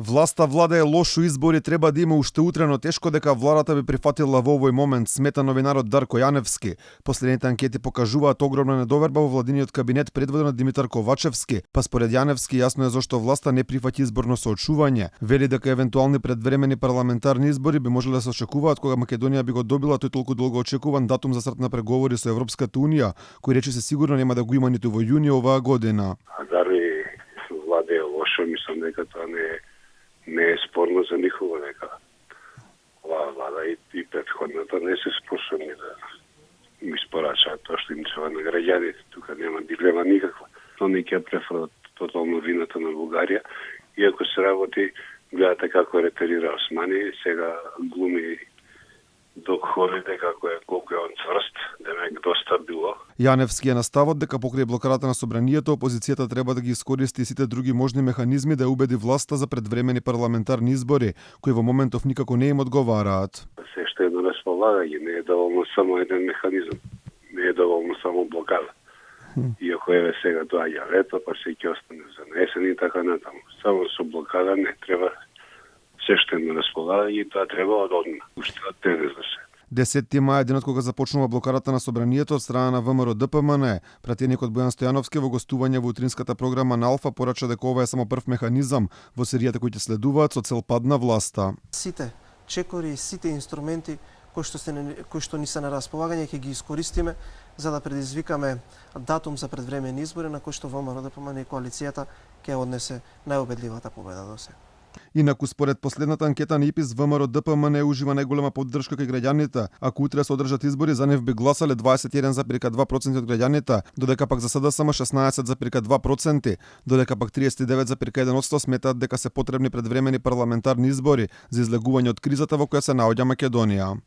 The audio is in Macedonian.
Власта владее лошо избори треба да има уште утре, но тешко дека владата би прифатила во овој момент, смета новинарот Дарко Јаневски. Последните анкети покажуваат огромна недоверба во владиниот кабинет предводен од Димитар Ковачевски, па според Јаневски јасно е зошто власта не прифаќа изборно соочување. Вели дека евентуални предвремени парламентарни избори би можеле да се очекуваат кога Македонија би го добила тој толку долго очекуван датум за старт на преговори со Европската унија, кој рече се сигурно нема да го има ниту во јуни оваа година. А дали владее лошо, мислам дека тоа не е спорно за никого, дека оваа влада и претходната не се способни да им испорачаат тоа што им треба на граѓаните. Тука нема дилема никаква. Но не ќе префрлат тотално вината на Бугарија, иако се работи, гледате како ретерира Османи, сега глуми Док Холиде колку е он цврст, демек доста било. Јаневски е на ставот дека покрај блокадата на собранието, опозицијата треба да ги искористи сите други можни механизми да убеди власта за предвремени парламентарни избори, кои во моментов никако не им одговараат. Се што е на располагање, не е доволно само еден механизам, не е доволно само блокада. Иако еве сега доаѓа лето, па се ќе остане за есен и така натаму. Само со блокада не треба. Се што е на располагање, тоа треба одма, уште од денес да се. 10 мај, денот кога започнува блокадата на собранието од страна на ВМРО ДПМН, пратеникот Бојан Стојановски во гостување во утринската програма на Алфа порача дека ова е само прв механизам во серијата кои ќе следуваат со цел пад на власта. Сите чекори, сите инструменти кои што ни се на располагање ќе ги искористиме за да предизвикаме датум за предвремени избори на кој што ВМРО ДПМН и коалицијата ќе однесе најубедливата победа до сега. Инаку според последната анкета на ИПИС, ВМРО ДПМН ужива најголема поддршка кај граѓаните. Ако утре се одржат избори, за нив би гласале 21,2% од граѓаните, додека пак за СДСМ 16,2%, додека пак 39,1% сметаат дека се потребни предвремени парламентарни избори за излегување од кризата во која се наоѓа Македонија.